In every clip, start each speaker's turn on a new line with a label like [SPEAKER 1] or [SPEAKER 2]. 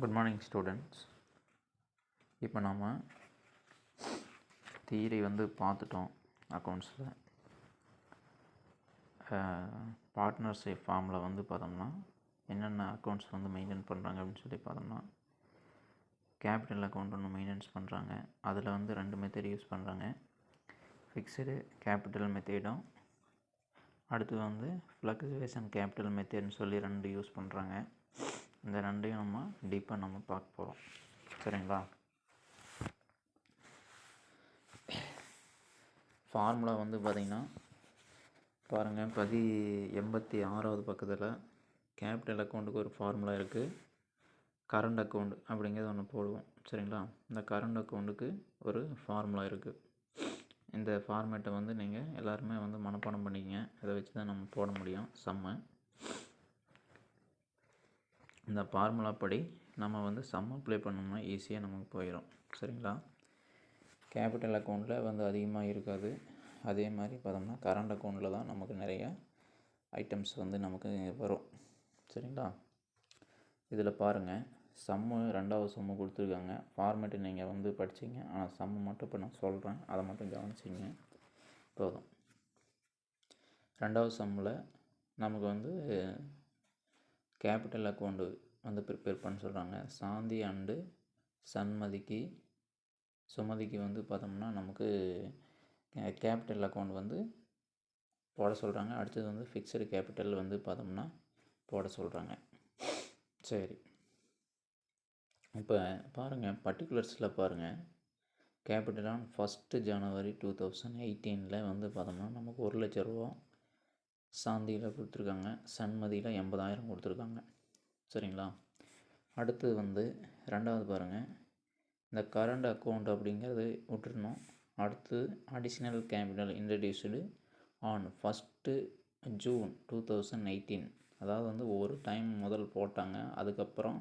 [SPEAKER 1] Good morning students. இப்போ நாம் theory பார்த்துட்டோம். அக்கௌண்ட்ஸில் பார்ட்னர்ஷிப் ஃபார்மில் பார்த்தோம்னா என்னென்ன அக்கௌண்ட்ஸ் மெயின்டைன் பண்ணுறாங்க அப்படின்னு சொல்லி பார்த்தோம்னா, கேபிட்டல் அக்கௌண்ட் ஒன்று மெயின்டெனன்ஸ் பண்ணுறாங்க. அதில் 2 மெத்தட் யூஸ் பண்ணுறாங்க. ஃபிக்ஸ்டு கேபிட்டல் மெத்தேடும், அடுத்து ஃப்ளக்சுவேஷன் கேபிட்டல் மெத்தேட்னு சொல்லி 2 யூஸ் பண்ணுறாங்க. இந்த 2ஐயும் நம்ம டீப்பாக பார்க்க போகிறோம். சரிங்களா? ஃபார்முலா பார்த்திங்கன்னா பாருங்கள், 86வது பக்கத்தில் கேபிட்டல் அக்கௌண்ட்டுக்கு ஒரு ஃபார்முலா இருக்குது. கரண்ட் அக்கௌண்ட் அப்படிங்கிறது ஒன்று போடுவோம். சரிங்களா? இந்த கரண்ட் அக்கௌண்ட்டுக்கு ஒரு ஃபார்முலா இருக்குது. இந்த ஃபார்மேட்டை நீங்கள் எல்லாருமே மனப்பாடம் பண்ணிக்கங்க. இதை வச்சு தான் நம்ம போட முடியும் சம்மை. இந்த ஃபார்முலா படி நம்ம சம் அப்ளை பண்ணோம்னா ஈஸியாக நமக்கு போயிடும். சரிங்களா? கேபிட்டல் அக்கௌண்ட்டில் அதிகமாக இருக்காது. அதே மாதிரி பார்த்தோம்னா கரண்ட் அக்கௌண்ட்டில் தான் நமக்கு நிறைய ஐட்டம்ஸ் நமக்கு வரும். சரிங்களா? இதில் பாருங்கள், சம்மு 2வது சம்மு கொடுத்துருக்காங்க. ஃபார்மேட்டு நீங்கள் படிச்சிங்க. ஆனால் சம்மு மட்டும் இப்போ நான் சொல்கிறேன், அதை மட்டும் கவனிச்சிங்க போதும். 2வது சம்மில் நமக்கு கேபிட்டல் அக்கௌண்ட்டு ப்ரிப்பேர் பண்ண சொல்கிறாங்க. சாந்தி அண்டு சண்மதிக்கு சுமதிக்கு பார்த்தோம்னா நமக்கு கேபிட்டல் அக்கௌண்ட் போட சொல்கிறாங்க. அடுத்தது ஃபிக்ஸடு கேபிட்டல் பார்த்தோம்னா போட சொல்கிறாங்க. சரி, இப்போ பாருங்கள், பர்டிகுலர்ஸில் பாருங்கள், கேபிட்டல் ஆன் 1 ஜனவரி 2018 பார்த்தோம்னா நமக்கு 1,00,000 ரூபா சாந்தியில் கொடுத்துருக்காங்க. சண்மதியில் 80,000 கொடுத்துருக்காங்க. சரிங்களா? அடுத்து 2வது பாருங்கள், இந்த கரண்ட் அக்கௌண்ட் அப்படிங்கிறது விட்டுருணும். அடுத்து additional capital introduced on 1 June 2018. அதாவது ஒரு டைம் முதல் போட்டாங்க. அதுக்கப்புறம்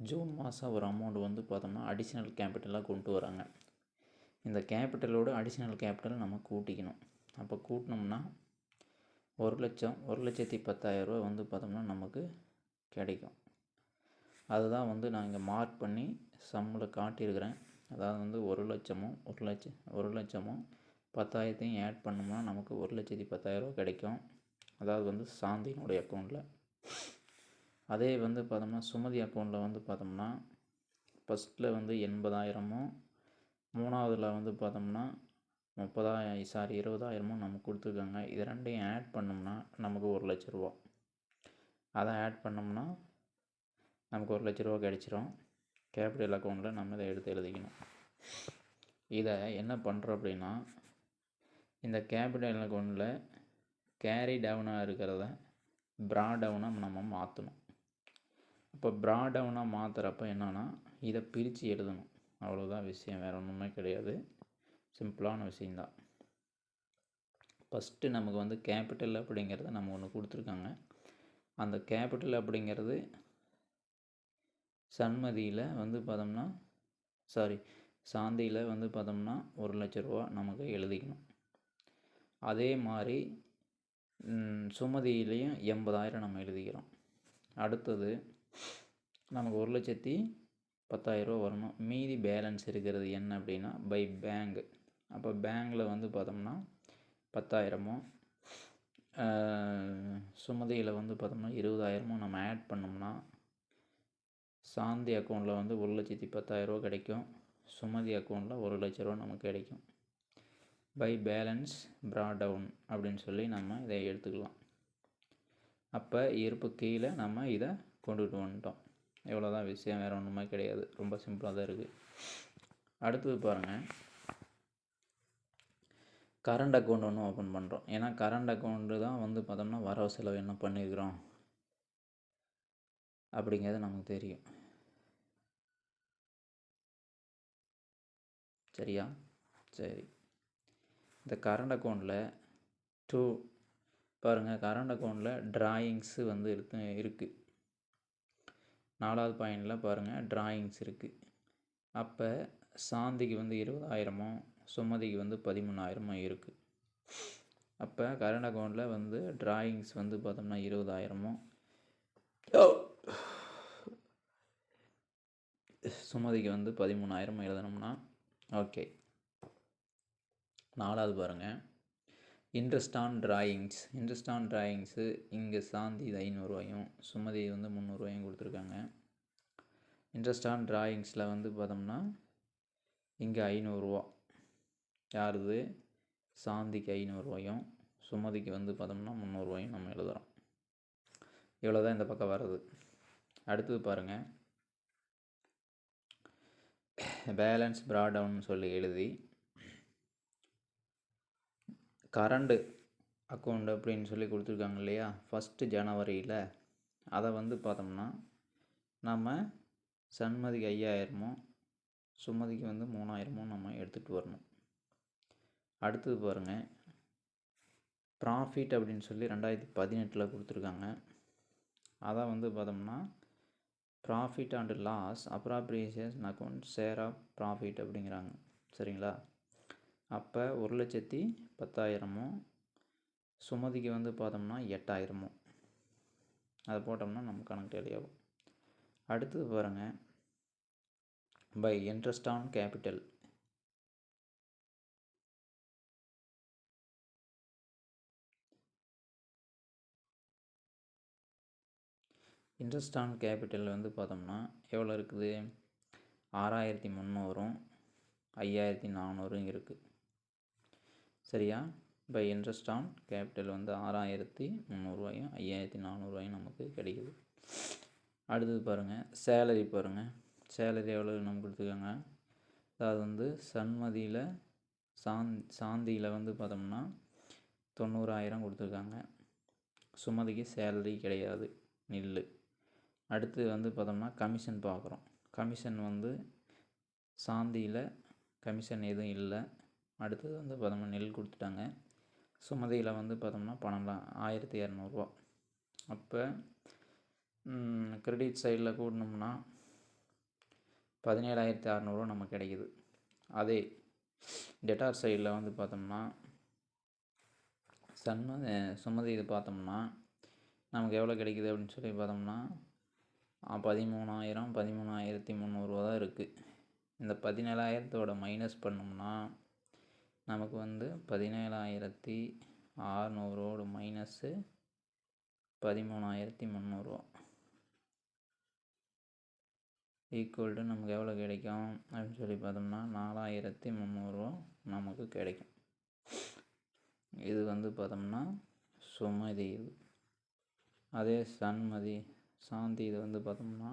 [SPEAKER 1] ஜூன் மாதம் ஒரு அமௌண்ட் பார்த்தோம்னா அடிஷ்னல் கேபிட்டலாக கொண்டு வராங்க. இந்த கேபிட்டலோட அடிஷ்னல் கேபிட்டல் நம்ம கூட்டிக்கணும். அப்போ கூட்டினோம்னா 1,10,000 ரூபா பார்த்தோம்னா நமக்கு கிடைக்கும். அதுதான் நான் இங்கே மார்க் பண்ணி சம்மில் காட்டியிருக்கிறேன். அதாவது 1,00,000ம் 10,000த்தையும் ஆட் பண்ணோம்னா நமக்கு 1,10,000 ரூபா கிடைக்கும். அதாவது சாந்தியினுடைய அக்கௌண்ட்டில். அதே பார்த்தோம்னா சுமதி அக்கௌண்ட்டில் பார்த்தோம்னா ஃபஸ்ட்டில் 80,000மும், 3வதுல பார்த்தோம்னா 20,000மும் நமக்கு கொடுத்துருக்காங்க. இது 2ஐயும் ஆட் பண்ணோம்னா நமக்கு 1,00,000 ரூபா. அதை ஆட் பண்ணோம்னா நமக்கு 1,00,000 ரூபா கிடச்சிரும். கேபிட்டல் அக்கௌண்ட்டில் நம்ம இதை எடுத்து எழுதிக்கணும். இதை என்ன பண்ணுறோம் அப்படின்னா, இந்த கேபிட்டல் அக்கௌண்ட்டில் கேரி டவுனாக இருக்கிறத ப்ரா டவுனாக நம்ம மாற்றணும். இப்போ ப்ரா டவுனாக மாற்றுறப்ப என்னென்னா, இதை பிரித்து எழுதணும். அவ்வளோதான் விஷயம், வேறு ஒன்றுமே கிடையாது. சிம்பிளான விஷயந்தான். ஃபஸ்ட்டு நமக்கு கேபிட்டல் அப்படிங்கிறத நம்ம ஒன்று கொடுத்துருக்காங்க. அந்த கேபிட்டல் அப்படிங்கிறது சண்மதியில் பார்த்தோம்னா சாந்தியில் பார்த்தோம்னா 1,00,000 ரூபா நமக்கு எழுதிக்கணும். அதே மாதிரி சுமதியிலையும் 80,000 நம்ம எழுதிக்கிறோம். அடுத்தது நமக்கு 1,10,000 ரூபா வரணும். மீதி பேலன்ஸ் இருக்கிறது என்ன அப்படின்னா பை பேங்க். அப்போ பேங்கில் பார்த்தோம்னா 10,000மும், சுமதியில் பார்த்தோம்னா 20,000மும் நம்ம ஆட் பண்ணோம்னா சாந்தி அக்கௌண்ட்டில் 1,10,000 ரூபா கிடைக்கும். சுமதி அக்கௌண்ட்டில் 1,00,000 ரூபா நமக்கு கிடைக்கும். பை பேலன்ஸ் ப்ரா டவுன் அப்படின்னு சொல்லி நம்ம இதை எடுத்துக்கலாம். அப்போ இருப்பு கீழே நம்ம இதை கொண்டுட்டு வந்துட்டோம். எவ்வளோதான் விஷயம், வேறு ஒன்றுமே கிடையாது. ரொம்ப சிம்பிளாக தான் இருக்குது. அடுத்தது பாருங்கள், கரண்ட் அக்கௌண்ட் ஒன்று ஓப்பன் பண்ணுறோம். ஏன்னா கரண்ட் அக்கௌண்ட்டு தான் பார்த்தோம்னா வரவு செலவு என்ன பண்ணியிருக்கிறோம் அப்படிங்கிறது நமக்கு தெரியும். சரியா? சரி, இந்த கரண்ட் அக்கௌண்ட்டில் பாருங்கள், கரண்ட் அக்கௌண்ட்டில் டிராயிங்ஸு இருக்குது. 4வது பாயிண்டில் பாருங்கள், டிராயிங்ஸ் இருக்குது. அப்போ சாந்திக்கு 20,000மும், சுமதிக்கு 13,000மும் இருக்குது. அப்போ கரண்ட் அக்கௌண்ட்டில் டிராயிங்ஸ் பார்த்தோம்னா 20,000மும், சுமதிக்கு வந்து 13,000 எழுதணும்னா ஓகே. 4வது பாருங்கள், இன்ட்ரெஸ்ட் ஆன் டிராயிங்ஸு இங்கே சாந்தி இது 500 சுமதி வந்து 300 கொடுத்துருக்காங்க. இன்ட்ரெஸ்ட் ஆன் டிராயிங்ஸில் வந்து பார்த்தோம்னா இங்கே 500 யாருது, சாந்திக்கு 500 சுமதிக்கு வந்து பார்த்தோம்னா 300 நம்ம எழுதுகிறோம். இவ்வளோ தான் இந்த பக்கம் வர்றது. அடுத்தது பாருங்கள், பேலன்ஸ் ப்ராடவுன்னு சொல்லி எழுதி கரண்டு அக்கௌண்ட் அப்படின்னு சொல்லி கொடுத்துருக்காங்க இல்லையா, 1 ஜனவரியில் அதை வந்து பார்த்தோம்னா நம்ம சண்மதிக்கு 5,000 சுமதிக்கு வந்து 3,000 நம்ம எடுத்துகிட்டு வரணும். அடுத்தது பாருங்கள், ப்ராஃபிட் அப்படின்னு சொல்லி 2018 கொடுத்துருக்காங்க. அதை வந்து பார்த்தோம்னா profit and loss appropriation account share of profit அப்படிங்கிறாங்க. சரிங்களா? அப்போ 1,10,000 சுமதிக்கு வந்து பார்த்தோம்னா 8,000 அதை போட்டோம்னா நம்ம கணக்கு டெலியாகும். அடுத்தது பாருங்கள், by interest on capital. Interest on capital வந்து பார்த்தோம்னா எவ்வளோ இருக்குது, 6,300 5,400 இருக்குது. சரியா? பை இன்ட்ரெஸ்ட் ஆன் கேபிட்டல் வந்து 6,300 5,400 நமக்கு கிடைக்குது. அடுத்தது பாருங்கள், சேலரி பாருங்கள், சேலரி எவ்வளோ நமக்கு கொடுத்துருக்காங்க. அதாவது வந்து சண்மதியில் சாந்தியில் வந்து பார்த்தோம்னா 90,000 கொடுத்துருக்காங்க. சுமதிக்கு சேலரி கிடையாது, நில்லு. அடுத்து வந்து பார்த்தோம்னா கமிஷன் பார்க்குறோம். கமிஷன் வந்து சாந்தியில் கமிஷன் எதுவும் இல்லை. அடுத்தது வந்து பார்த்தோம்னா நெல் கொடுத்துட்டாங்க. சுமதியில் வந்து பார்த்தோம்னா பணம்லாம் 1,200. அப்போ கிரெடிட் சைடில் கூட்டினோம்னா 17,600 நமக்கு கிடைக்குது. அதே டெட்டார் சைடில் வந்து பார்த்தோம்னா சுமதி இது பார்த்தோம்னா நமக்கு எவ்வளோ கிடைக்குது அப்படின்னு சொல்லி பார்த்தோம்னா 13,300 தான் இருக்குது. இந்த 17,000 மைனஸ் பண்ணோம்னா நமக்கு வந்து 17,600 மைனஸு 13,300 ஈக்குவல் டு நமக்கு எவ்வளோ கிடைக்கும் அப்படின்னு சொல்லி பார்த்தோம்னா 4,300 நமக்கு கிடைக்கும். இது வந்து பார்த்தோம்னா சுமதி. இது அதே சாந்தி இது வந்து பார்த்தோம்னா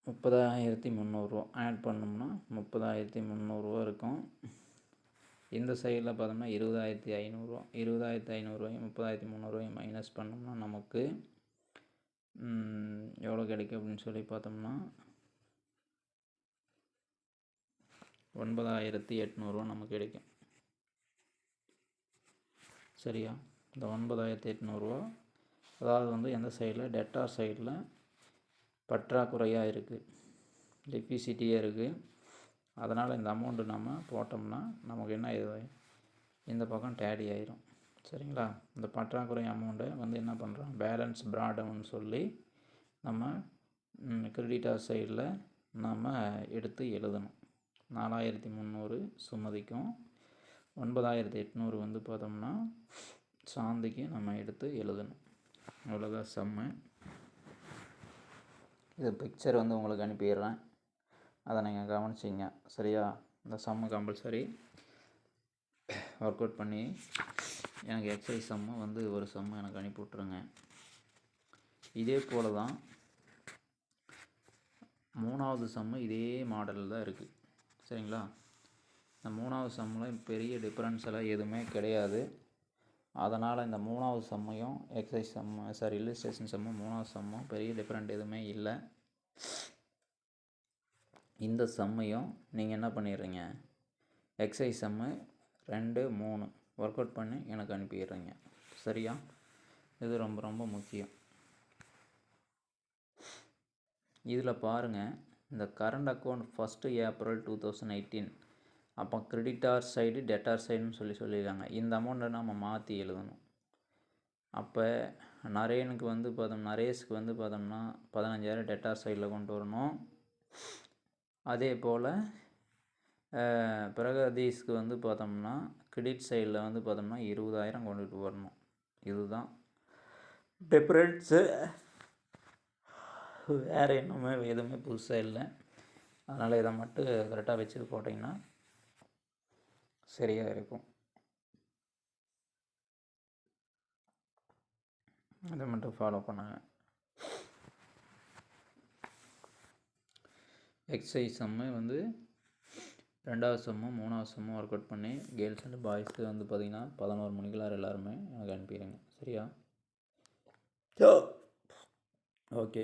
[SPEAKER 1] 30,300 ஆட் பண்ணோம்னா 30,300 இருக்கும். இந்த சைடில் பார்த்தோம்னா 20,500 20,500 30,300 மைனஸ் பண்ணோம்னா நமக்கு எவ்வளோ கிடைக்கும் அப்படின்னு சொல்லி பார்த்தோம்னா 9,800 நமக்கு கிடைக்கும். சரியா? இந்த 9,800 அதாவது வந்து எந்த சைடில், டெட்டார் சைடில் பற்றாக்குறையாக இருக்குது, டெபிசிட்டியாக இருக்குது. அதனால் இந்த அமௌண்ட்டு நம்ம போட்டோம்னா நமக்கு என்ன ஆயிடுது, இந்த பக்கம் டேலி ஆயிரும். சரிங்களா? இந்த பற்றாக்குறை அமௌண்ட்டை வந்து என்ன பண்ணுறோம், பேலன்ஸ் ப்ராடவுன்னு சொல்லி நம்ம கிரெடிட்டார் சைடில் நம்ம எடுத்து எழுதணும். 4,300 சுமதிக்கும் 9,800 வந்து பார்த்தோம்னா சாந்திக்கு நம்ம எடுத்து எழுதணும். அவ்வளோதான் சம்மு. இது பிக்சர் வந்து உங்களுக்கு அனுப்பிடுறேன், அதை நீங்கள் கவனிச்சிங்க. சரியா? இந்த சம்மு கம்பல்சரி ஒர்க் அவுட் பண்ணி எனக்கு எக்ஸசைஸ் சம்மு வந்து ஒரு சம்மு எனக்கு அனுப்பி விட்ருங்க. இதே போல் தான் 3வது சம்மு இதே மாடலில் தான் இருக்குது. சரிங்களா? இந்த 3வது சம்மில் பெரிய டிஃப்ரென்ஸ் எல்லாம் எதுவுமே கிடையாது. அதனால் இந்த 3வது சம்மையும் எக்ஸசைஸ் சம்மு இல்லுஸ்ட்ரேஷன் சம்மு 3வது சம்மும் பெரிய டிஃப்ரெண்ட் எதுவுமே இல்லை. இந்த சம்மையும் நீங்கள் என்ன பண்ணிடுறீங்க, எக்ஸசைஸ் சம்மு 2, 3 ஒர்க் அவுட் பண்ணி எனக்கு அனுப்பிடுறீங்க. சரியா? இது ரொம்ப ரொம்ப முக்கியம். இதில் பாருங்கள், இந்த கரண்ட் அக்கௌண்ட் 1 ஏப்ரல் 2018 அப்போ கிரெடிட்டார் சைடு டெட்டார் சைடுன்னு சொல்லியிருக்காங்க. இந்த அமௌண்ட்டை நம்ம மாற்றி எழுதணும். அப்போ நரேனுக்கு வந்து நரேஷுக்கு வந்து பார்த்தோம்னா 15,000 டெட்டார் சைடில் கொண்டு வரணும். அதே போல் பிரகதீஷ்க்கு வந்து பார்த்தோம்னா கிரெடிட் சைடில் வந்து பார்த்தோம்னா 20,000 கொண்டுட்டு வரணும். இதுதான் டிஃப்ரென்ஸு. வேறு இன்னுமே எதுவுமே புதுசாக இல்லை. அதனால் இதை மட்டும் கரெக்டாக வச்சு போட்டிங்கன்னா சரியாக இருக்கும். அதை மட்டும் ஃபாலோ பண்ணுங்கள். எக்ஸசைஸ் சம்மு வந்து 2வது செம்மும் 3வது செம்மும் ஒர்க் அவுட் பண்ணி கேர்ள்ஸ் அண்ட் பாய்ஸு வந்து பார்த்திங்கன்னா 11 மணிக்குள்ளார எல்லாருமே எனக்கு அனுப்பிடுங்க. சரியா? ஓகே.